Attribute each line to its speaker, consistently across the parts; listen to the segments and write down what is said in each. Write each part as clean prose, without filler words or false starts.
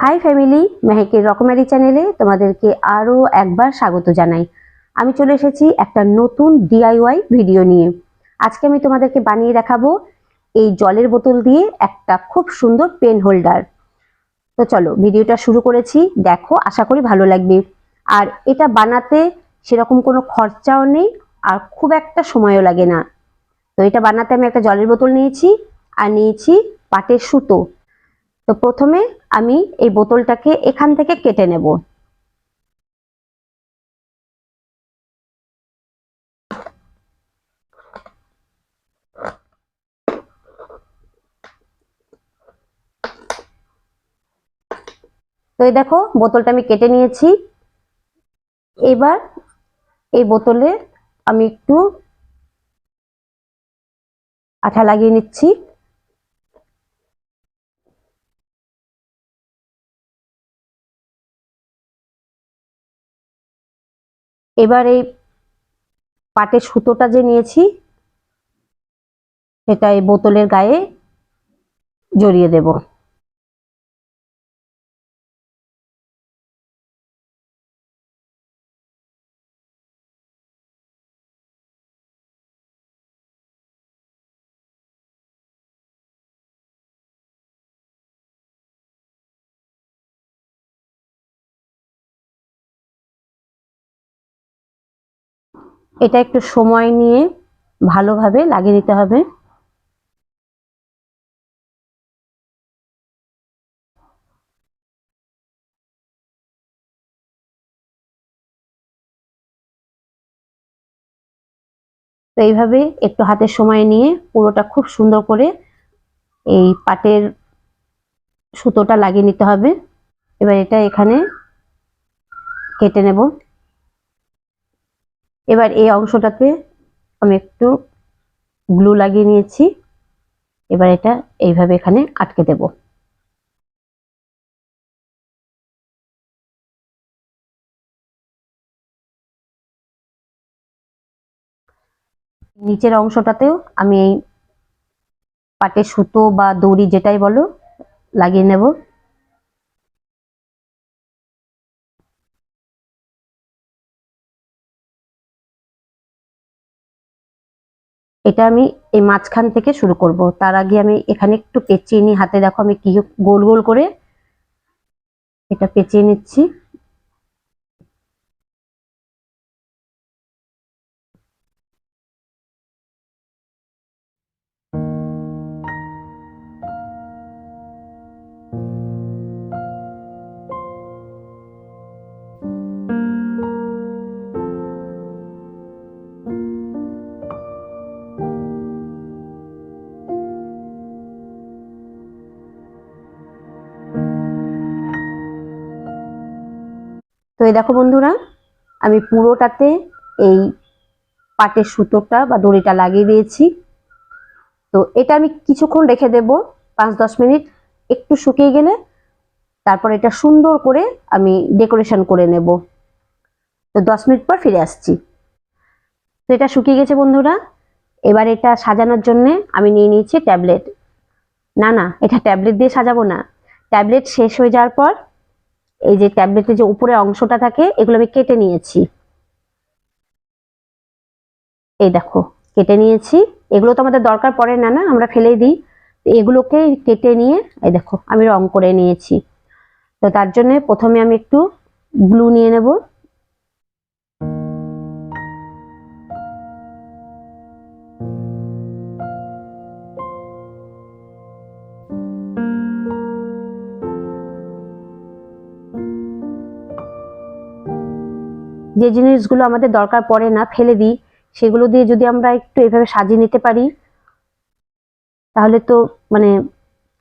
Speaker 1: High family, মেহেকের রকমারি চ্যানেলে তোমাদেরকে আরও একবার স্বাগত জানাই। আমি চলে এসেছি একটা নতুন ডিআইওয়াই ভিডিও নিয়ে। আজকে আমি তোমাদেরকে বানিয়ে দেখাবো এই জলের বোতল দিয়ে একটা খুব সুন্দর পেন হোল্ডার। তো চলো ভিডিওটা শুরু করেছি, দেখো, আশা করি ভালো লাগবে। আর এটা বানাতে সেরকম কোনো খরচাও নেই আর খুব একটা সময়ও লাগে না। তো এটা বানাতে আমি একটা জলের বোতল নিয়েছি আর নিয়েছি পাটের সুতো। তো প্রথমে আমি এই বোতলটাকে এখান থেকে কেটে নেব। তো এই দেখো বোতলটা আমি কেটে নিয়েছি। এবার এই বোতলে আমি একটু আঠা লাগিয়ে নিচ্ছি। এবার এই পাটের সুতোটা যে নিয়েছি সেটা এই বোতলের গায়ে জড়িয়ে দেব। এটা একটু সময় নিয়ে ভালোভাবে লাগিয়ে নিতে হবে। তো এইভাবে একটু হাতের সময় নিয়ে পুরোটা খুব সুন্দর করে এই পাটের সুতোটা লাগিয়ে নিতে হবে। এবার এটা এখানে কেটে নেব। এবার এই অংশটাতে আমি একটু গ্লু লাগিয়ে নিয়েছি। এবার এটা এইভাবে এখানে আটকে দেব। নিচের অংশটাতেও আমি এই পাটের সুতো বা দড়ি যেটাই বলো লাগিয়ে নেব। এটা আমি এই মাঝখান থেকে শুরু করব। তার আগে আমি এখানে একটু পেঁচিয়ে নিই হাতে। দেখো আমি কি গোল গোল করে এটা পেঁচিয়ে নিচ্ছি। তো এই দেখো বন্ধুরা, আমি পুরোটাতে এই পাটের সুতোটা বা দড়িটা লাগিয়ে দিয়েছি। তো এটা আমি কিছুক্ষণ রেখে দেব, 5-10 মিনিট। একটু শুকিয়ে গেলে তারপর এটা সুন্দর করে আমি ডেকোরেশন করে নেব। তো 10 মিনিট পর ফিরে আসছি। তো এটা শুকিয়ে গেছে বন্ধুরা। এবার এটা সাজানোর জন্য আমি নিয়ে নিয়েছি ট্যাবলেট। না না, এটা ট্যাবলেট দিয়ে সাজাবো না। ট্যাবলেট শেষ হয়ে যাওয়ার পর এই যে ট্যাবলেটের যে উপরে অংশটা থাকে এগুলো আমি কেটে নিয়েছি। এই দেখো কেটে নিয়েছি। এগুলো তো আমাদের দরকার পড়ে না, না আমরা ফেলেই দিই। এগুলোকে কেটে নিয়ে এই দেখো আমি রং করে নিয়েছি। তো তার জন্য প্রথমে আমি একটু ব্লু নিয়ে নেব। যে জিনিসগুলো আমাদের দরকার পড়ে না ফেলে দিই, সেগুলো দিয়ে যদি আমরা একটু এভাবে সাজিয়ে নিতে পারি তাহলে তো মানে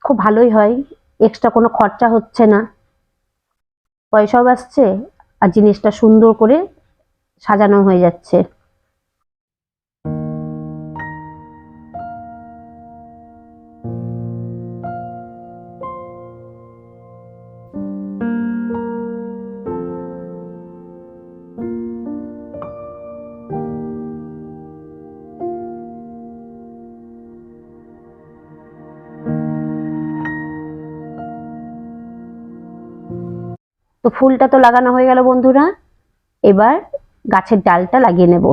Speaker 1: খুব ভালোই হয়। এক্সট্রা কোনো খরচা হচ্ছে না, পয়সাও বাঁচছে আর জিনিসটা সুন্দর করে সাজানো হয়ে যাচ্ছে। তো ফুলটা তো লাগানো হয়ে গেল বন্ধুরা, এবার গাছের ডালটা লাগিয়ে নেব।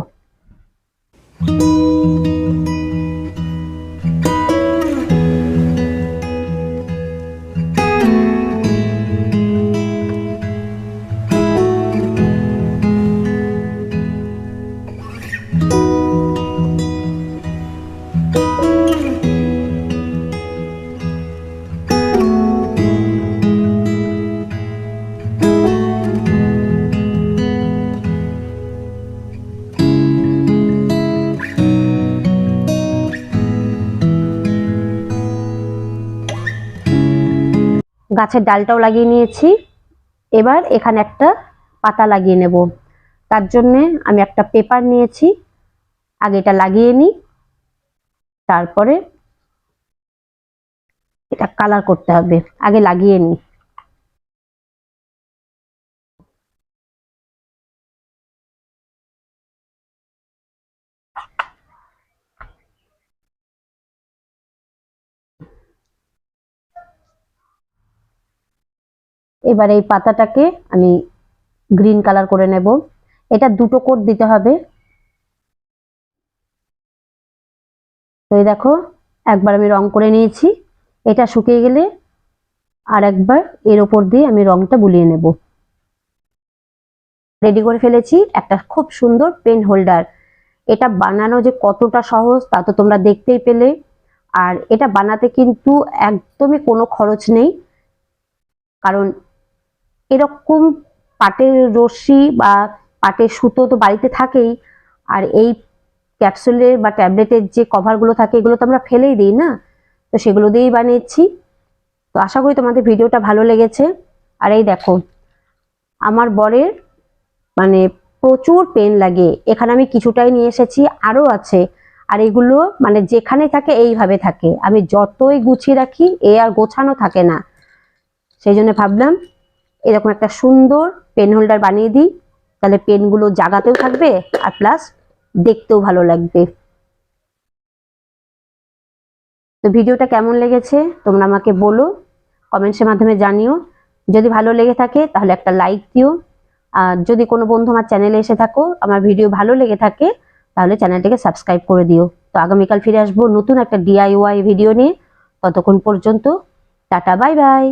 Speaker 1: গাছের ডালটাও লাগিয়ে নিয়েছি, এবার এখানে একটা পাতা লাগিয়ে নেব। তার জন্য আমি একটা পেপার নিয়েছি, আগে এটা লাগিয়ে নিই, তারপরে এটা কালার করতে হবে, আগে লাগিয়ে নিই। এবার এই পাতাটাকে আমি গ্রিন কালার করে নেব। এটা দুটো কোট দিতে হবে। তো এই দেখো, একবার আমি রং করে নিয়েছি, এটা শুকিয়ে গেলে আর একবার এর ওপর দিয়ে আমি রংটা বুলিয়ে নেব। রেডি করে ফেলেছি একটা খুব সুন্দর পেন হোল্ডার। এটা বানানো যে কতটা সহজ তা তো তোমরা দেখতেই পেলে। আর এটা বানাতে কিন্তু একদমই কোনো খরচ নেই, কারণ এরকম পাটের রশি বা পাটের সুতো তো বাড়িতে থাকেই। আর এই ক্যাপসুলের বা ট্যাবলেটের যে কভারগুলো থাকে এগুলো তো আমরা ফেলেই দিই না, তো সেগুলো দিয়েই বানিয়েছি। তো আশা করি তোমাদের ভিডিওটা ভালো লেগেছে। আর এই দেখো, আমার বরের মানে প্রচুর পেন লাগে, এখানে আমি কিছুটাই নিয়ে এসেছি, আরও আছে। আর এগুলো মানে যেখানে থাকে এইভাবে থাকে, আমি যতই গুছিয়ে রাখি এ আর গোছানো থাকে না। সেই জন্য ভাবলাম এরকম একটা সুন্দর পেন হোল্ডার বানিয়ে দিই, তাহলে পেনগুলো জায়গাতেও থাকবে আর প্লাস দেখতেও ভালো লাগবে। তো ভিডিওটা কেমন লেগেছে তোমরা আমাকে বলো, কমেন্টসের মাধ্যমে জানিও। যদি ভালো লেগে থাকে তাহলে একটা লাইক দিও। আর যদি কোনো বন্ধু আমার চ্যানেলে এসে থাকো, আমার ভিডিও ভালো লেগে থাকে, তাহলে চ্যানেলটিকে সাবস্ক্রাইব করে দিও। তো আগামীকাল ফিরে আসবো নতুন একটা DIY ভিডিও নিয়ে। ততক্ষণ পর্যন্ত টাটা, বাই বাই।